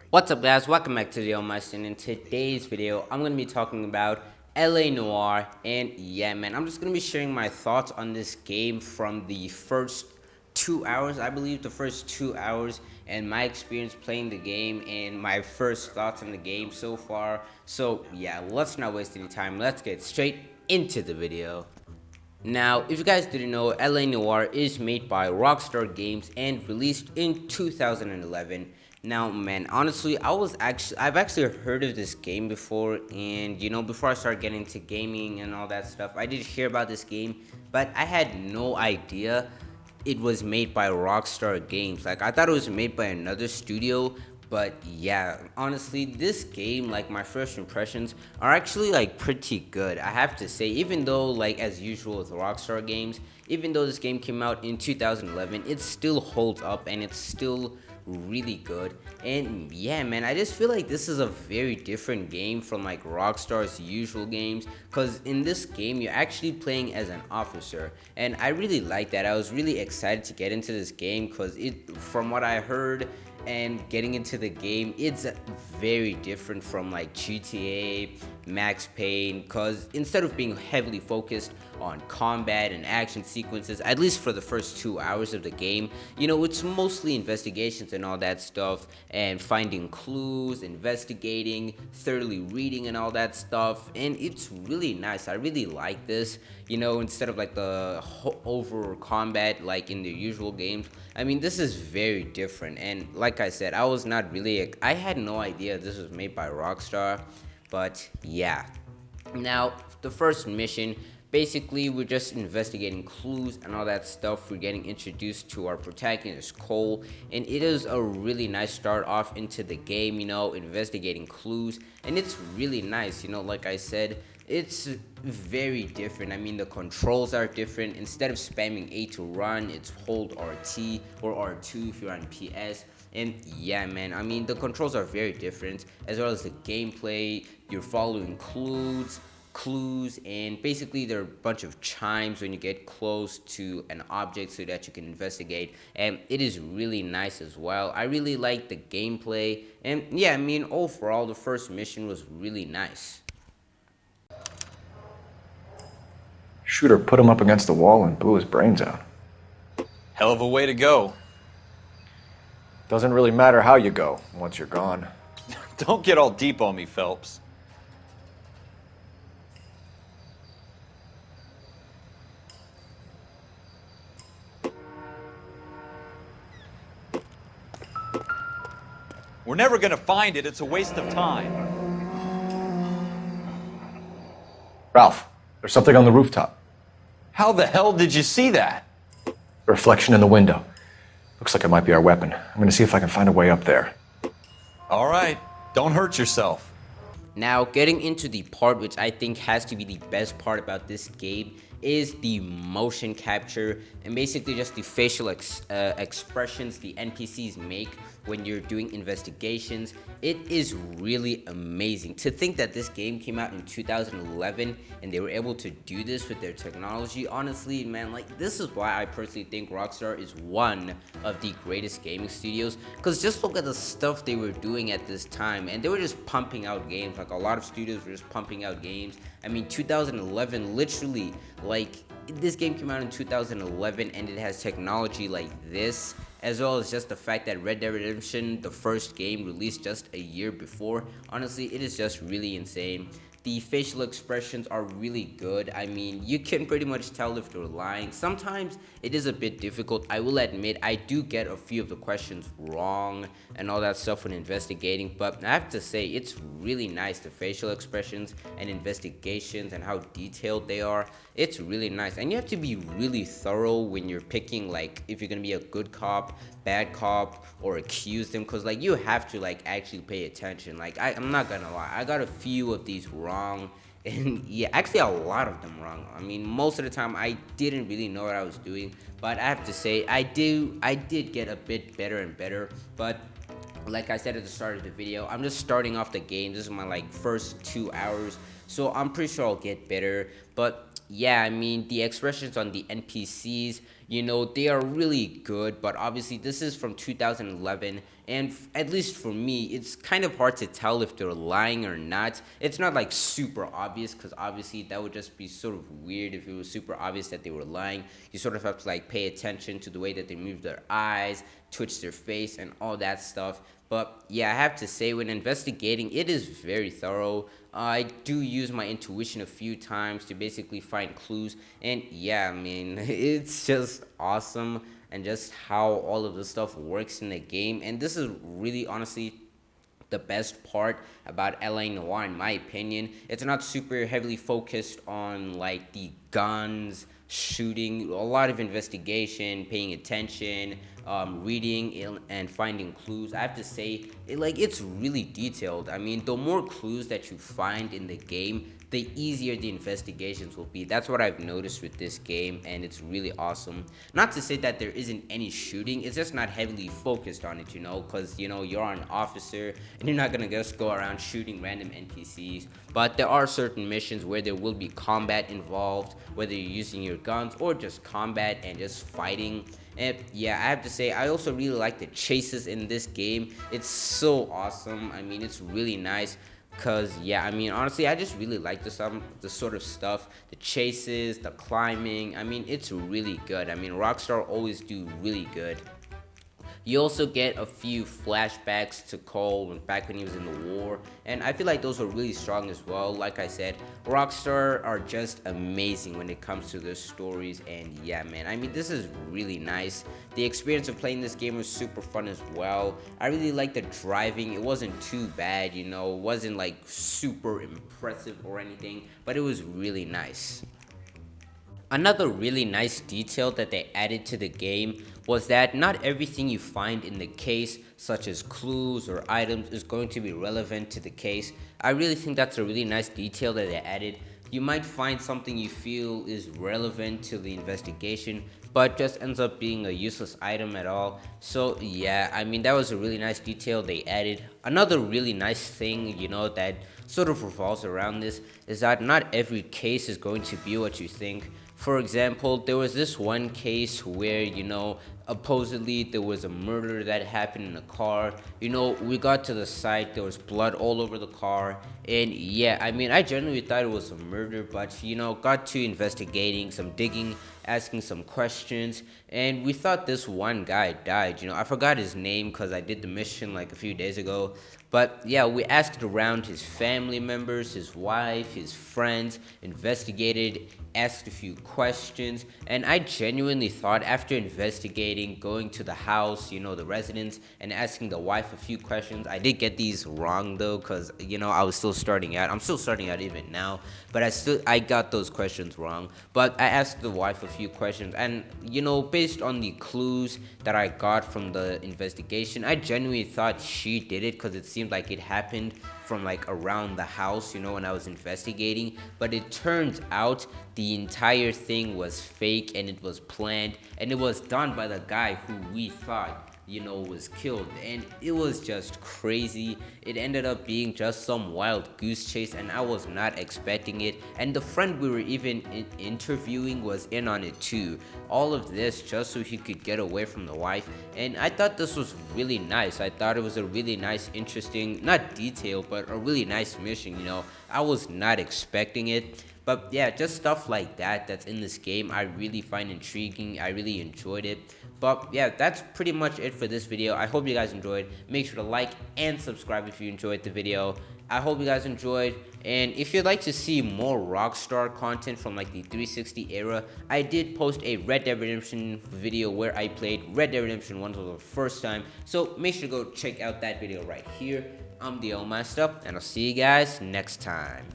What's up guys, welcome back to the Almighty, and in today's video I'm going to be talking about LA Noire. And yeah man, I'm just going to be sharing my thoughts on this game from the first 2 hours, I believe the first 2 hours, and my experience playing the game and my first thoughts on the game so far. So yeah, let's not waste any time, let's get straight into the video. Now, if you guys didn't know, LA Noire is made by Rockstar Games and released in 2011. Now, man, honestly, I've actually heard of this game before, and before I started getting into gaming and all that stuff, I did hear about this game, but I had no idea it was made by Rockstar Games. Like, I thought it was made by another studio, but yeah, honestly, this game, like, my first impressions are actually like pretty good, I have to say. Even though, like, as usual with Rockstar Games, even though this game came out in 2011, it still holds up and it's still really good. And yeah man, I just feel like this is a very different game from like Rockstar's usual games, because in this game you're actually playing as an officer, and I really like that. I was really excited to get into this game because from what I heard and getting into the game, it's very different from like GTA, Max Payne, because instead of being heavily focused on combat and action sequences, at least for the first 2 hours of the game, it's mostly investigations and all that stuff, and finding clues, investigating, thoroughly reading and all that stuff, and it's really nice. I really like this, instead of like the over combat like in the usual games. I mean, this is very different, and like I said, I had no idea this was made by Rockstar, but yeah. Now, the first mission, basically, we're just investigating clues and all that stuff. We're getting introduced to our protagonist, Cole, and it is a really nice start off into the game, investigating clues, and it's really nice, like I said. It's very different. I mean, the controls are different. Instead of spamming A to run, it's hold RT or R2 if you're on PS. And yeah man, I mean, the controls are very different, as well as the gameplay. You're following clues, and basically there are a bunch of chimes when you get close to an object so that you can investigate, and it is really nice as well. I really like the gameplay, and yeah, I mean, overall the first mission was really nice. Shooter put him up against the wall and blew his brains out. Hell of a way to go. Doesn't really matter how you go once you're gone. Don't get all deep on me, Phelps. We're never gonna find it. It's a waste of time. Ralph, there's something on the rooftop. How the hell did you see that? A reflection in the window. Looks like it might be our weapon. I'm gonna see if I can find a way up there. All right, don't hurt yourself. Now, getting into the part which I think has to be the best part about this game is the motion capture, and basically just the facial expressions the NPCs make when you're doing investigations. It is really amazing to think that this game came out in 2011 and they were able to do this with their technology. Honestly, man, like, this is why I personally think Rockstar is one of the greatest gaming studios, because just look at the stuff they were doing at this time, and they were just pumping out games. Like, a lot of studios were just pumping out games. I mean, 2011, literally, like, this game came out in 2011 and it has technology like this, as well as just the fact that Red Dead Redemption, the first game, released just a year before. Honestly, it is just really insane. The facial expressions are really good. I mean, you can pretty much tell if they're lying. Sometimes it is a bit difficult, I will admit. I do get a few of the questions wrong and all that stuff when investigating, but I have to say, it's really nice, the facial expressions and investigations and how detailed they are. It's really nice, and you have to be really thorough when you're picking, like, if you're gonna be a good cop, bad cop, or accuse them, because like, you have to like actually pay attention. Like, I'm not gonna lie, I got a few of these wrong, and yeah, actually a lot of them wrong. I mean, most of the time I didn't really know what I was doing, but I have to say, I did get a bit better and better. But like I said at the start of the video, I'm just starting off the game. This is my like first 2 hours, so I'm pretty sure I'll get better. But yeah, I mean, the expressions on the NPCs, You know, they are really good, but obviously this is from 2011, and at least for me, it's kind of hard to tell if they're lying or not. It's not like super obvious, because obviously that would just be sort of weird if it was super obvious that they were lying. You sort of have to like pay attention to the way that they move their eyes, twitch their face, and all that stuff. But yeah, I have to say, when investigating, it is very thorough. I do use my intuition a few times to basically find clues, and yeah, I mean, it's just awesome, and just how all of this stuff works in the game. And this is really, honestly, the best part about LA Noire, in my opinion. It's not super heavily focused on like the guns, shooting, a lot of investigation, paying attention, reading and finding clues. I have to say, it's really detailed. I mean, the more clues that you find in the game, the easier the investigations will be. That's what I've noticed with this game, and it's really awesome. Not to say that there isn't any shooting, it's just not heavily focused on it, you know, because, you know, you're an officer, and you're not gonna just go around shooting random NPCs. But there are certain missions where there will be combat involved, whether you're using your guns or just combat and just fighting. And yeah, I have to say, I also really like the chases in this game. It's so awesome. I mean, it's really nice. Cause yeah, I mean, honestly, I just really like the sort of stuff, the chases, the climbing. I mean, it's really good. I mean, Rockstar always do really good. You also get a few flashbacks to Cole back when he was in the war, and I feel like those are really strong as well. Like I said, Rockstar are just amazing when it comes to their stories, and yeah, man, I mean, this is really nice. The experience of playing this game was super fun as well. I really like the driving. It wasn't too bad, you know, it wasn't like super impressive or anything, but it was really nice. Another really nice detail that they added to the game was that not everything you find in the case, such as clues or items, is going to be relevant to the case. I really think that's a really nice detail that they added. You might find something you feel is relevant to the investigation, but just ends up being a useless item at all. So yeah, I mean, that was a really nice detail they added. Another really nice thing, you know, that sort of revolves around this is that not every case is going to be what you think. For example, there was this one case where, you know, supposedly there was a murder that happened in a car. You know, we got to the site, there was blood all over the car, and yeah, I mean, I genuinely thought it was a murder, but, you know, got to investigating, some digging, asking some questions, and we thought this one guy died. You know, I forgot his name because I did the mission like a few days ago. But yeah, we asked around his family members, his wife, his friends, investigated, asked a few questions, and I genuinely thought, after investigating, going to the house, you know, the residence, and asking the wife a few questions. I did get these wrong though, because, you know, I was still starting out. I'm still starting out even now, but I got those questions wrong. But I asked the wife a few questions, and, you know, based on the clues that I got from the investigation, I genuinely thought she did it, because it seemed like it happened from like around the house, you know, when I was investigating. But it turns out the entire thing was fake, and it was planned, and it was done by the guy who we thought, you know, was killed. And it was just crazy. It ended up being just some wild goose chase, and I was not expecting it. And the friend we were even interviewing was in on it too. All of this just so he could get away from the wife. And I thought this was really nice. I thought it was a really nice, interesting, not detail, but a really nice mission, you know. I was not expecting it. But yeah, just stuff like that that's in this game, I really find intriguing. I really enjoyed it. But yeah, that's pretty much it for this video. I hope you guys enjoyed. Make sure to like and subscribe if you enjoyed the video. I hope you guys enjoyed. And if you'd like to see more Rockstar content from like the 360 era, I did post a Red Dead Redemption video where I played Red Dead Redemption 1 for the first time. So make sure to go check out that video right here. I'm the Master, and I'll see you guys next time.